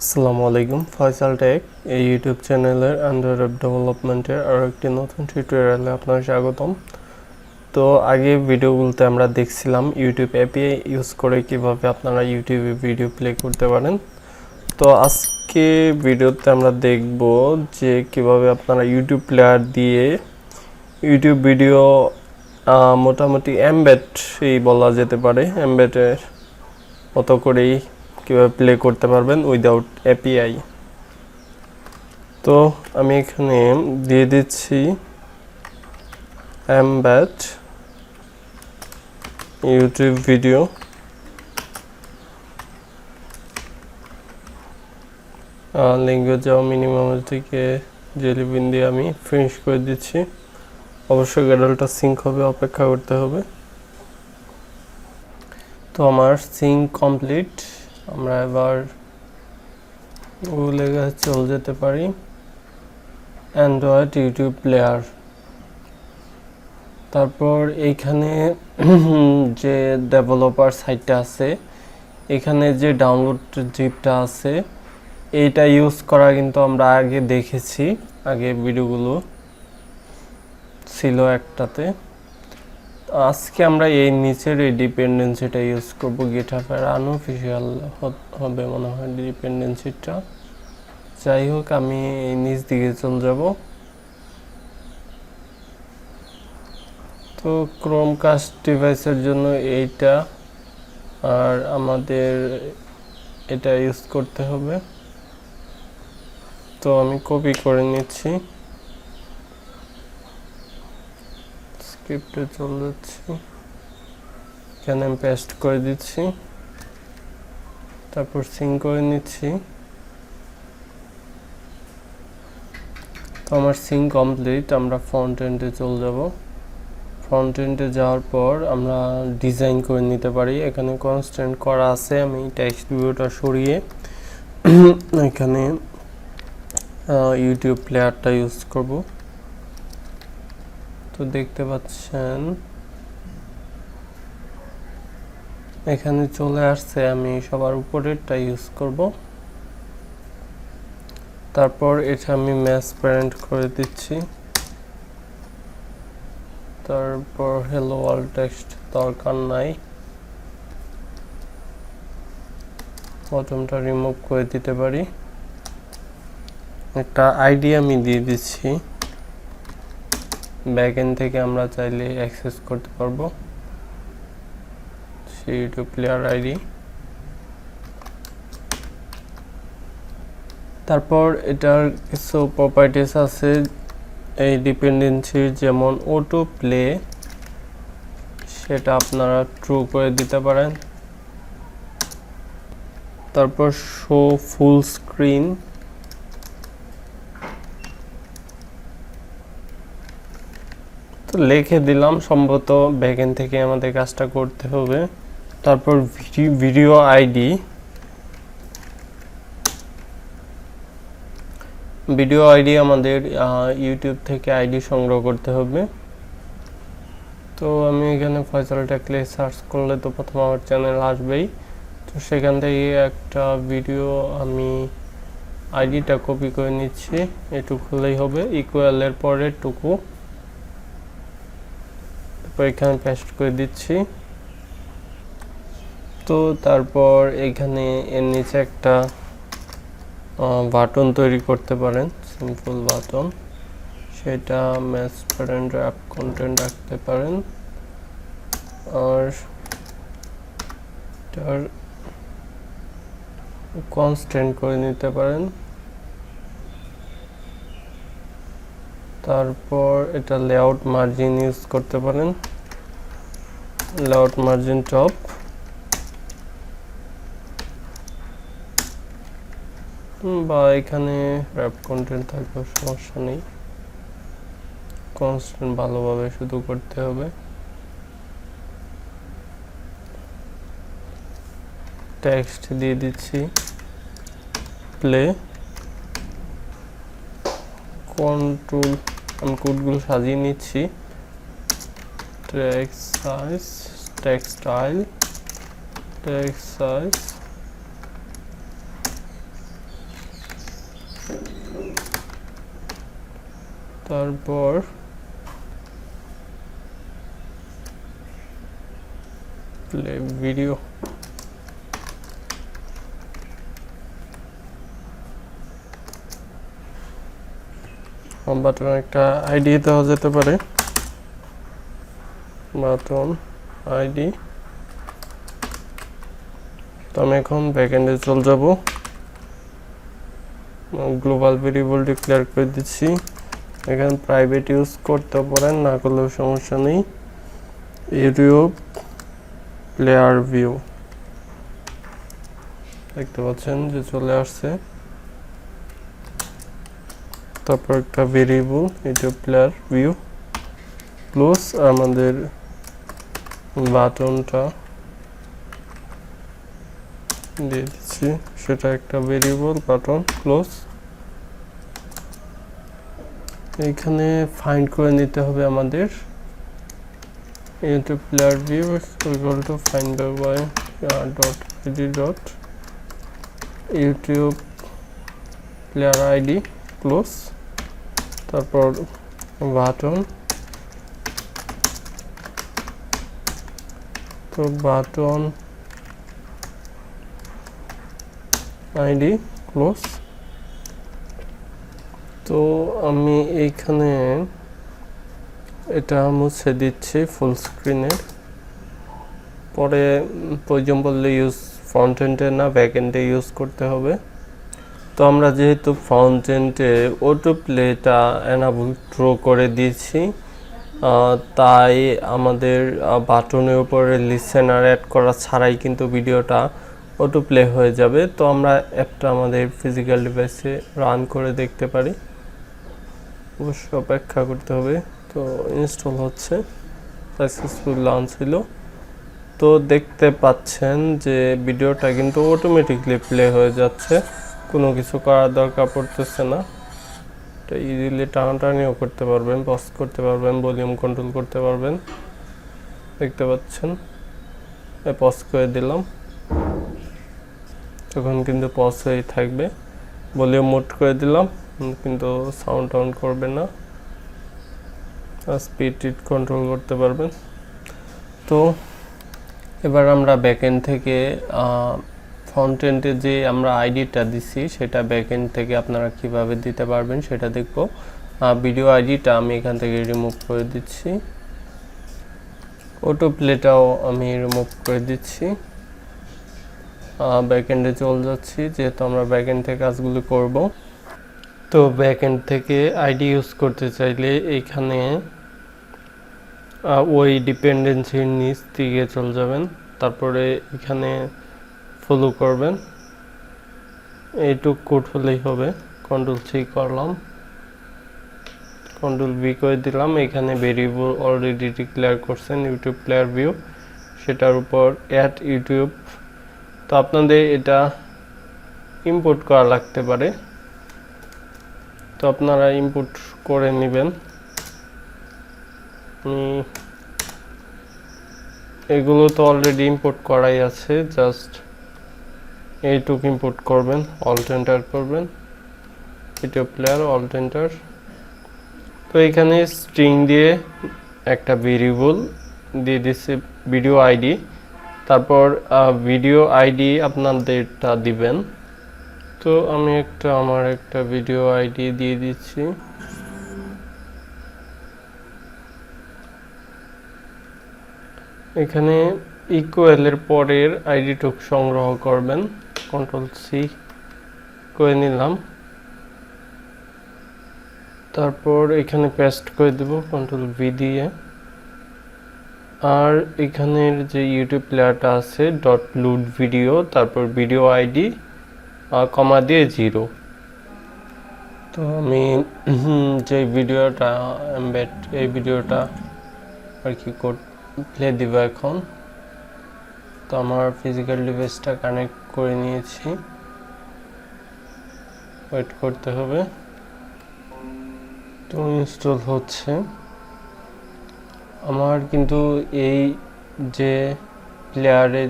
আসসালামু আলাইকুম ফয়সাল টেক এই ইউটিউব চ্যানেলের অ্যান্ড্রয়েড ডেভেলপমেন্টের আরও একটি নতুন টিউটোরিয়ালে আপনাকে স্বাগতম। তো আগে ভিডিওগুলোতে আমরা দেখছিলাম ইউটিউব এপিআই ইউজ করে কিভাবে আপনারা ইউটিউবে ভিডিও প্লে করতে পারেন। তো আজকে ভিডিওতে আমরা দেখব যে কিভাবে আপনারা ইউটিউব প্লেয়ার দিয়ে ইউটিউব ভিডিও মোটামুটি এমবেডই বলা যেতে পারে, এমবেডের মতো করেই কিভাবে প্লে করতে পারবেন উইদাউট এপিআই। তো আমি এখানে দিয়ে দিচ্ছি embed YouTube video. Language minimum থেকে জেলিবিন দিয়ে আমি ফিনিশ করে দিচ্ছি। অবশ্যই গ্যাডালটা সিঙ্ক হবে, অপেক্ষা করতে হবে। তো আমার সিঙ্ক কমপ্লিট। আমরা এবার গুগলে চলে যেতে পারি, অ্যান্ড্রয়েড ইউটিউব প্লেয়ার। তারপর এইখানে যে ডেভেলপার সাইটটা আছে, এখানে যে ডাউনলোড জিপটা আছে, এইটা ইউজ করা কিন্তু আমরা আগে দেখেছি, আগে ভিডিওগুলো ছিল একটাতে। আজকে আমরা এই নিচের এই ডিপেন্ডেন্সিটা ইউজ করব। গিটহাবের আনঅফিশিয়াল হবে মনে হয় ডিপেন্ডেন্সিটা। যাই হোক, আমি এই নিচ দিকে চলে যাব। তো ক্রোমকাস্ট ডিভাইসের জন্য এইটা, আর আমাদের এটা ইউজ করতে হবে। তো আমি কপি করে নিচ্ছি, স্ক্রিপ্টে চলে যাচ্ছি, এখানে আমি পেস্ট করে দিচ্ছি, তারপর সিঙ্ক করে নিচ্ছি। তো আমার সিঙ্ক কমপ্লিট। আমরা ফ্রন্ট এন্ডে চলে যাব। ফ্রন্ট এন্ডে যাওয়ার পর আমরা ডিজাইন করে নিতে পারি। এখানে কনস্ট্যান্ট করা আছে, আমি টেক্সট ভিউটা সরিয়ে এখানে ইউটিউব প্লেয়ারটা ইউজ করব। তো দেখতে পাচ্ছেন এখানে চলে আসছে। আমি সবার উপরেরটা ইউজ করব। তারপর এটা আমি ম্যাচ প্যারেন্ট করে দিচ্ছি। তারপর হ্যালো ওয়ার্ল্ড টেক্সট দরকার নাই, বটমটা রিমুভ করে দিতে পারি। একটা আইডি আমি দিয়ে দিচ্ছি, ব্যাকএন্ড থেকে আমরা চাইলে অ্যাক্সেস করতে পারবো সেই ইউটিউব প্লেয়ার আইডি। তারপর এটার কিছু প্রপার্টিস আছে এই ডিপেন্ডেন্সির, যেমন অটো প্লে, সেটা আপনারা ট্রু করে দিতে পারেন। তারপর শো ফুল স্ক্রিন, তো লিখে দিলাম, সম্ভবত ব্যাকএন্ড থেকে আমাদের কাজটা করতে হবে। তারপর ভিডিও আইডি, ভিডিও আইডি আমাদের ইউটিউব থেকে আইডি সংগ্রহ করতে হবে। তো আমি এখানে ফয়সাল টেকলে সার্চ করলে তো প্রথম আমার চ্যানেল আসবেই। তো সেখান থেকে একটা ভিডিও আমি আইডিটা কপি করে নিচ্ছি, এটুকু হলেই হবে, ইকুয়ালের পরে টুকু, তারপর এখানে পেস্ট করে দিচ্ছি। তো তারপর এখানে এর নিচে একটা বাটন তৈরি করতে পারেন, সিম্পল বাটন, সেটা ম্যাচ প্যারেন্ট অ্যাপ কন্টেন্ট রাখতে পারেন। আর এটার কনস্ট্যান্ট করে নিতে পারেন। তারপর এটা লেআউট মার্জিন ইউজ করতে পারেন, লেআউট মার্জিন টপ। বা এখানে র্যাপ কন্টেন্ট থাকলেও সমস্যা নেই, কনস্ট্যান্ট ভালোভাবে শুধু করতে হবে। টেক্সট দিয়ে দিচ্ছি প্লে, কন্ট্রোল, আমি কোডগুলো সাজিয়ে নিচ্ছি। Text size, text style, text size, তারপর প্লে ভিডিও, বাটন একটা আইডি দেওয়া যেতে পারে, বাটন আইডি। তো আমি এখন ব্যাকএন্ডে চলে যাব, গ্লোবাল ভেরিয়েবল ডিক্লেয়ার করে দিচ্ছি। এখানে প্রাইভেট ইউজ করতে পারেন, না করলেও সমস্যা নেই। ইউটিউব প্লেয়ার ভিউ দেখতে পাচ্ছেন যে চলে আসছে। তারপর একটা variable YouTube player view plus আমাদের বাটনটা দিয়ে দিচ্ছি, সেটা একটা ভেরিয়েবল বাটন ক্লোজ। এইখানে ফাইন্ড করে নিতে হবে আমাদের YouTube player view equal to find by dot ID dot YouTube player ID close. তারপর বাটন, তো বাটন আইডি ক্লোজ। তো আমি এইখানে এটা মুছে দিচ্ছি ফুল স্ক্রিনের, পরে প্রয়োজন পড়লে ইউজ ফ্রন্ট এন্ডে না ব্যাক এন্ডে ইউজ করতে হবে। তো আমরা যেহেতু ফ্রন্ট এন্ডে অটো প্লেটা এনাবল থ্রো করে দিয়েছি, তাই আমাদের বাটনের উপরে লিসেনার অ্যাড করা ছাড়াই কিন্তু ভিডিওটা অটো প্লে হয়ে যাবে। তো আমরা অ্যাপটা আমাদের ফিজিক্যাল ডিভাইসে রান করে দেখতে পারি, অবশ্য অপেক্ষা করতে হবে। তো ইনস্টল হচ্ছে, সাকসেসফুল লঞ্চ হলো। তো দেখতে পাচ্ছেন যে ভিডিওটা কিন্তু অটোমেটিকলি প্লে হয়ে যাচ্ছে, কোনো কিছু করার দরকার পড়তেছে না। তো ইজিলি টানাটানিও করতে পারবেন, পজ করতে পারবেন, ভলিউম কন্ট্রোল করতে পারবেন। দেখতে পাচ্ছেন পজ করে দিলাম, তখন কিন্তু পজ হয়ে থাকবে। ভলিউম মোড করে দিলাম, কিন্তু সাউন্ড অন করবে না। স্পিড কন্ট্রোল করতে পারবেন। তো এবার আমরা ব্যাকএন্ড থেকে ফ্রন্ট এন্ডে যে আমরা আইডিটা দিছি সেটা ব্যাকএন্ড থেকে আপনারা কিভাবে দিতে পারবেন সেটা দেখব। ভিডিও আইডিটা আমি এখান থেকে রিমুভ করে দিচ্ছি, অটো প্লেটাও আমি রিমুভ করে দিচ্ছি। ব্যাকএন্ডে চলে যাচ্ছি, যেহেতু আমরা ব্যাকএন্ড থেকে কাজগুলো করব। তো ব্যাকএন্ড থেকে আইডি ইউজ করতে চাইলে এইখানে ওই ডিপেন্ডেন্সির নিচ দিকে চলে যাবেন, তারপরে এখানে ফলো করবেন, এইটুক কোড হলেই হবে। কন্ট্রোল সি করলাম, কন্ট্রোল ভি করে দিলাম। এখানে ভেরিয়েবল অলরেডি ডিক্লেয়ার করছেন ইউটিউব প্লেয়ার ভিউ, সেটার উপর অ্যাড ইউটিউব। তো আপনাদের এটা ইম্পোর্ট করা লাগতে পারে, তো আপনারা ইম্পোর্ট করে নেবেন। এগুলো তো অলরেডি ইম্পোর্ট করাই আছে, জাস্ট এইটুকু ইম্পোর্ট করবেন, অল্ট এন্টার করবেন, ইউটিউব প্লেয়ার অল্ট এন্টার। তো এখানে স্ট্রিং দিয়ে একটা ভেরিয়েবল দিয়ে দিচ্ছে ভিডিও আইডি, তারপর ভিডিও আইডি আপনাদেরটা দিবেন। তো আমি আমার একটা ভিডিও আইডি দিয়ে দিচ্ছি। এখানে ইকুয়ালের পরের আইডিটুক সংগ্রহ করবেন, কন্ট্রোল সি করে নিলাম। তারপর এখানে পেস্ট করে দেব কন্ট্রোল ভি দিয়ে। আর এখানের যে ইউটিউব প্লেয়ারটা আছে ডট লুড ভিডিও, তারপর ভিডিও আইডি কমা দিয়ে 0। তো আমি যে ভিডিওটা এমবেড, এই ভিডিওটা আর কি প্লে দিব এখন। তো আমার ফিজিক্যাল ডিভাইসটা কানেক্ট করে নিয়েছি, ওয়েট করতে হবে। তো ইনস্টল হচ্ছে। আমার কিন্তু এই যে প্লেয়ারের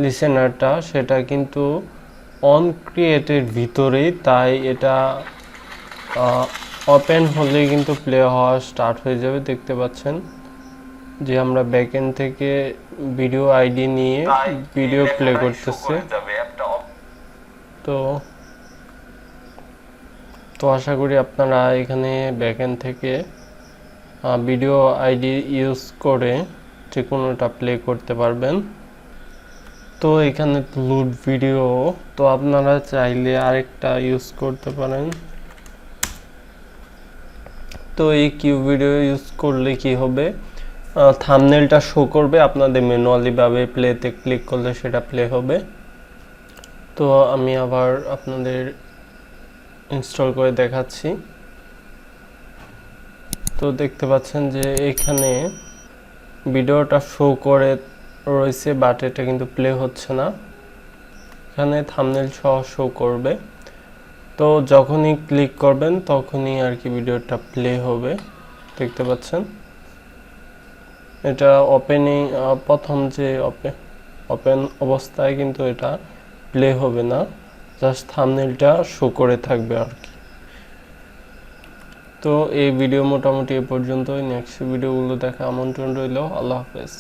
লিসেনারটা সেটা কিন্তু অন ক্রিয়েটের ভিতরেই, তাই এটা ওপেন হলেই কিন্তু প্লে হওয়া স্টার্ট হয়ে যাবে। দেখতে পাচ্ছেন যে আমরা ব্যাকএন্ড থেকে ভিডিও আইডি নিয়ে ভিডিও প্লে করতেছে। তো তো আশা করি আপনারা এখানে ব্যাকএন্ড থেকে ভিডিও আইডি ইউজ করে যে কোনোটা প্লে করতে পারবেন। তো এখানে লুড ভিডিও, তো আপনারা চাইলে আরেকটা ইউজ করতে পারেন। তো এই কিউ ভিডিও ইউজ করলে কি হবে, থাম্বনেলটা শো করবে, আপনাদের ম্যানুয়ালি ভাবে প্লেতে ক্লিক করলে সেটা প্লে হবে। তো আমি আবার আপনাদের ইনস্টল করে দেখাচ্ছি। তো দেখতে পাচ্ছেন যে এখানে ভিডিওটা শো করে রয়েছে, বাট এটা কিন্তু প্লে হচ্ছে না। এখানে থাম্বনেল সহ শো করবে। তো যখনই ক্লিক করবেন তখনই আর কি ভিডিওটা প্লে হবে। দেখতে পাচ্ছেন এটা ওপেনিং, প্রথম যে ওপেন অবস্থায় কিন্তু এটা প্লে হবে না, জাস্ট থাম্বনেলটা শো করে থাকবে আর কি। তো এই ভিডিও মোটামুটি এ পর্যন্তই। নেক্সট ভিডিওগুলো দেখা আমন্ত্রণ রইল। আল্লাহ হাফেজ।